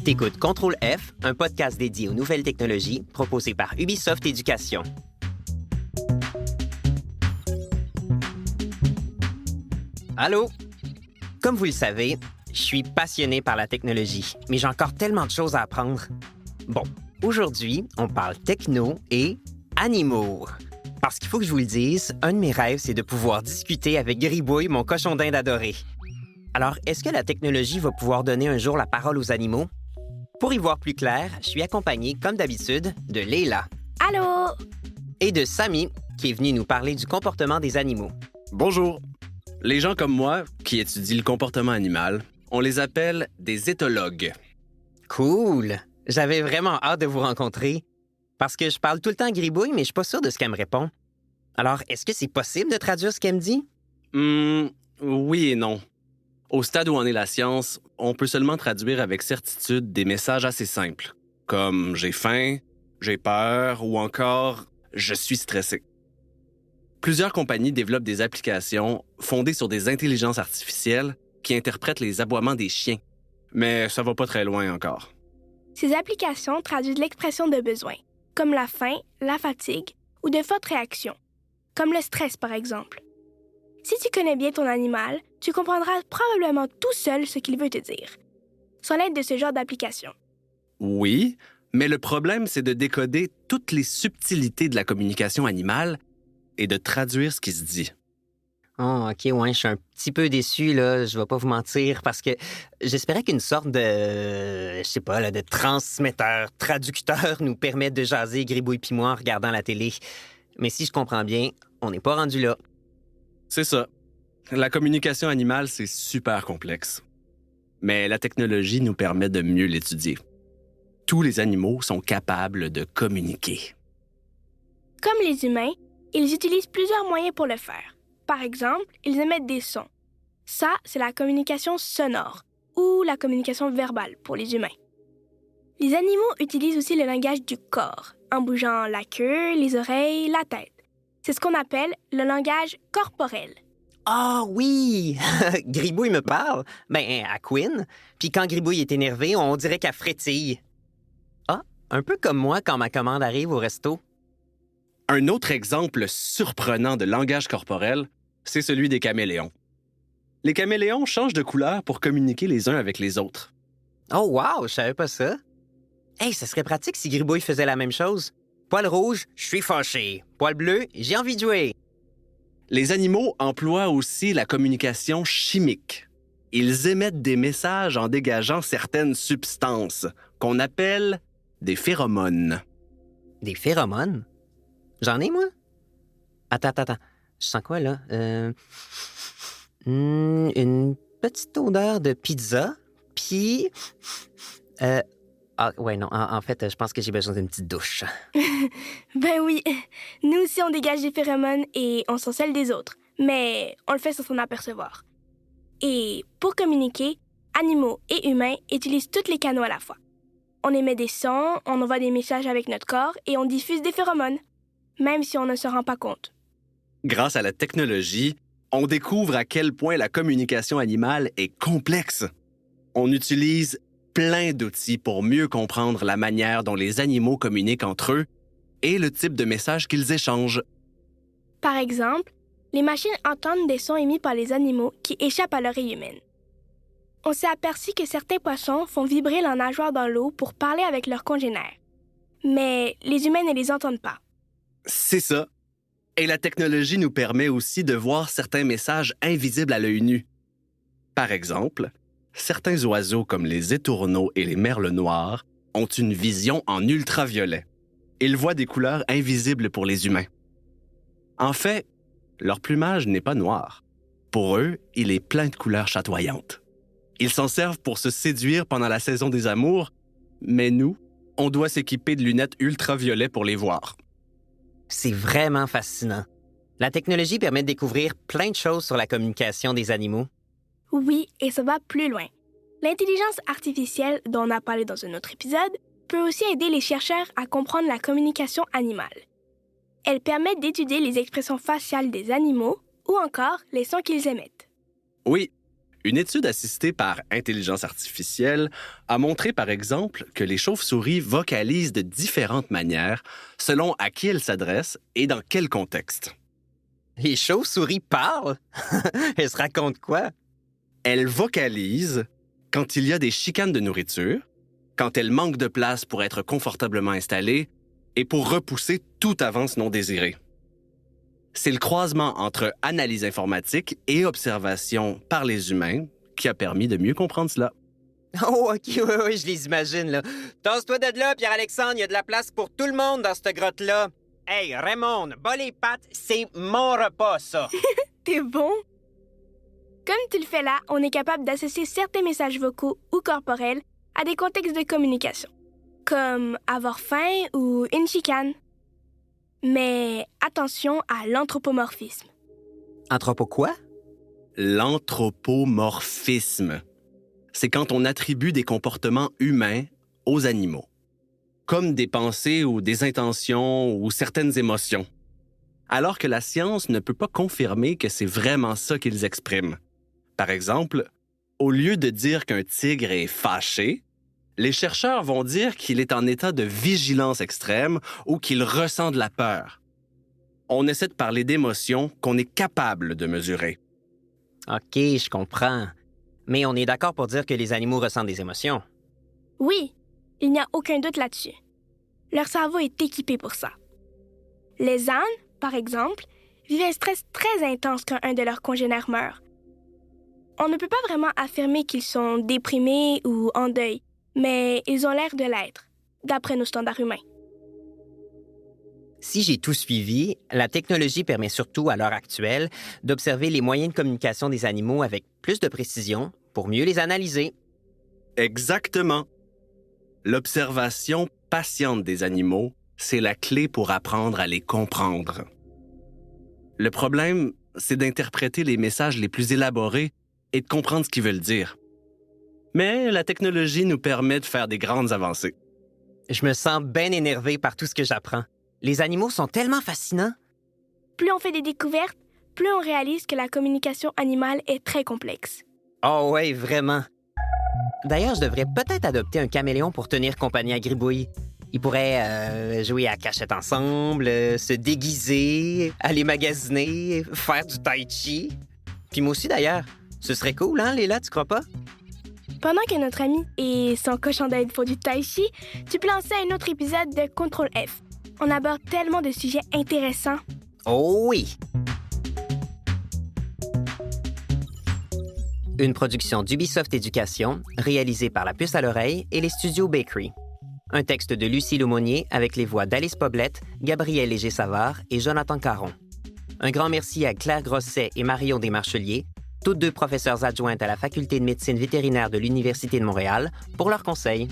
T'écoutes Contrôle F, un podcast dédié aux nouvelles technologies proposé par Ubisoft Éducation. Allô? Comme vous le savez, je suis passionné par la technologie, mais j'ai encore tellement de choses à apprendre. Bon, aujourd'hui, on parle techno et animaux. Parce qu'il faut que je vous le dise, un de mes rêves, c'est de pouvoir discuter avec Gribouille, mon cochon d'Inde adoré. Alors, est-ce que la technologie va pouvoir donner un jour la parole aux animaux? Pour y voir plus clair, je suis accompagné, comme d'habitude, de Leila. Allô? Et de Samy, qui est venu nous parler du comportement des animaux. Bonjour. Les gens comme moi, qui étudient le comportement animal, on les appelle des éthologues. Cool! J'avais vraiment hâte de vous rencontrer. Parce que je parle tout le temps à Gribouille, mais je suis pas sûr de ce qu'elle me répond. Alors, est-ce que c'est possible de traduire ce qu'elle me dit? Oui et non. Au stade où en est la science, on peut seulement traduire avec certitude des messages assez simples, comme « j'ai faim »,« j'ai peur » ou encore « je suis stressé ». Plusieurs compagnies développent des applications fondées sur des intelligences artificielles qui interprètent les aboiements des chiens. Mais ça va pas très loin encore. Ces applications traduisent l'expression de besoin, comme la faim, la fatigue ou de fortes réactions, comme le stress par exemple. Si tu connais bien ton animal, tu comprendras probablement tout seul ce qu'il veut te dire, sans l'aide de ce genre d'application. Oui, mais le problème, c'est de décoder toutes les subtilités de la communication animale et de traduire ce qui se dit. Oh, OK, ouais, je suis un petit peu déçu, là, je vais pas vous mentir, parce que j'espérais qu'une sorte de, je sais pas, là, de transmetteur, traducteur nous permette de jaser Gribouille pis moi en regardant la télé. Mais si je comprends bien, on n'est pas rendu là. C'est ça. La communication animale, c'est super complexe. Mais la technologie nous permet de mieux l'étudier. Tous les animaux sont capables de communiquer. Comme les humains, ils utilisent plusieurs moyens pour le faire. Par exemple, ils émettent des sons. Ça, c'est la communication sonore ou la communication verbale pour les humains. Les animaux utilisent aussi le langage du corps, en bougeant la queue, les oreilles, la tête. C'est ce qu'on appelle le langage corporel. Ah oui! Gribouille me parle, à Quinn, puis quand Gribouille est énervé, on dirait qu'elle frétille. Ah, un peu comme moi quand ma commande arrive au resto. Un autre exemple surprenant de langage corporel, c'est celui des caméléons. Les caméléons changent de couleur pour communiquer les uns avec les autres. Oh wow, je savais pas ça. Hey, ça serait pratique si Gribouille faisait la même chose. Poil rouge, je suis fâché. Poil bleu, j'ai envie de jouer. Les animaux emploient aussi la communication chimique. Ils émettent des messages en dégageant certaines substances qu'on appelle des phéromones. Des phéromones? J'en ai, moi? Attends. Je sens quoi, là? Une petite odeur de pizza, puis... en fait, je pense que j'ai besoin d'une petite douche. Ben oui, nous aussi on dégage des phéromones et on s'en scelle des autres, mais on le fait sans s'en apercevoir. Et pour communiquer, animaux et humains utilisent tous les canaux à la fois. On émet des sons, on envoie des messages avec notre corps et on diffuse des phéromones, même si on ne se rend pas compte. Grâce à la technologie, on découvre à quel point la communication animale est complexe. On utilise plein d'outils pour mieux comprendre la manière dont les animaux communiquent entre eux et le type de messages qu'ils échangent. Par exemple, les machines entendent des sons émis par les animaux qui échappent à l'oreille humaine. On s'est aperçu que certains poissons font vibrer leur nageoire dans l'eau pour parler avec leurs congénères. Mais les humains ne les entendent pas. C'est ça. Et la technologie nous permet aussi de voir certains messages invisibles à l'œil nu. Par exemple, certains oiseaux comme les étourneaux et les merles noirs ont une vision en ultraviolet. Ils voient des couleurs invisibles pour les humains. En fait, leur plumage n'est pas noir. Pour eux, il est plein de couleurs chatoyantes. Ils s'en servent pour se séduire pendant la saison des amours, mais nous, on doit s'équiper de lunettes ultraviolet pour les voir. C'est vraiment fascinant. La technologie permet de découvrir plein de choses sur la communication des animaux. Oui, et ça va plus loin. L'intelligence artificielle, dont on a parlé dans un autre épisode, peut aussi aider les chercheurs à comprendre la communication animale. Elle permet d'étudier les expressions faciales des animaux ou encore les sons qu'ils émettent. Oui, Une étude assistée par intelligence artificielle a montré, par exemple, que les chauves-souris vocalisent de différentes manières selon à qui elles s'adressent et dans quel contexte. Les chauves-souris parlent? Elles se racontent quoi? Elles vocalisent quand il y a des chicanes de nourriture, quand elles manquent de place pour être confortablement installées et pour repousser toute avance non désirée. C'est le croisement entre analyse informatique et observation par les humains qui a permis de mieux comprendre cela. Oh, OK, oui, je les imagine, là. Tasse-toi de là, Pierre-Alexandre, il y a de la place pour tout le monde dans cette grotte-là. Hey, Raymond, bas les pattes, c'est mon repas, ça. T'es bon? Comme tu le fais là, on est capable d'associer certains messages vocaux ou corporels à des contextes de communication, comme avoir faim ou une chicane. Mais attention à l'anthropomorphisme. Anthropo quoi? L'anthropomorphisme. C'est quand on attribue des comportements humains aux animaux, comme des pensées ou des intentions ou certaines émotions, alors que la science ne peut pas confirmer que c'est vraiment ça qu'ils expriment. Par exemple, au lieu de dire qu'un tigre est fâché, les chercheurs vont dire qu'il est en état de vigilance extrême ou qu'il ressent de la peur. On essaie de parler d'émotions qu'on est capable de mesurer. OK, je comprends. Mais on est d'accord pour dire que les animaux ressentent des émotions. Oui, il n'y a aucun doute là-dessus. Leur cerveau est équipé pour ça. Les ânes, par exemple, vivent un stress très intense quand un de leurs congénères meurt. On ne peut pas vraiment affirmer qu'ils sont déprimés ou en deuil, mais ils ont l'air de l'être, d'après nos standards humains. Si j'ai tout suivi, la technologie permet surtout, à l'heure actuelle, d'observer les moyens de communication des animaux avec plus de précision pour mieux les analyser. Exactement. L'observation patiente des animaux, c'est la clé pour apprendre à les comprendre. Le problème, c'est d'interpréter les messages les plus élaborés et de comprendre ce qu'ils veulent dire. Mais la technologie nous permet de faire des grandes avancées. Je me sens bien énervé par tout ce que j'apprends. Les animaux sont tellement fascinants. Plus on fait des découvertes, plus on réalise que la communication animale est très complexe. Oh ouais, vraiment. D'ailleurs, je devrais peut-être adopter un caméléon pour tenir compagnie à Gribouille. Ils pourraient jouer à cachette ensemble, se déguiser, aller magasiner, faire du tai chi. Puis moi aussi, d'ailleurs. Ce serait cool, hein, Léla, tu crois pas? Pendant que notre ami et son cochon d'Inde font du tai chi, tu peux lancer un autre épisode de Contrôle F. On aborde tellement de sujets intéressants. Oh oui! Une production d'Ubisoft Éducation, réalisée par La Puce à l'oreille et les studios Bakery. Un texte de Lucie Lemonnier avec les voix d'Alice Poblette, Gabriel Léger-Savard et Jonathan Caron. Un grand merci à Claire Grosset et Marion Desmarchelier, toutes deux professeurs adjointes à la Faculté de médecine vétérinaire de l'Université de Montréal, pour leurs conseils.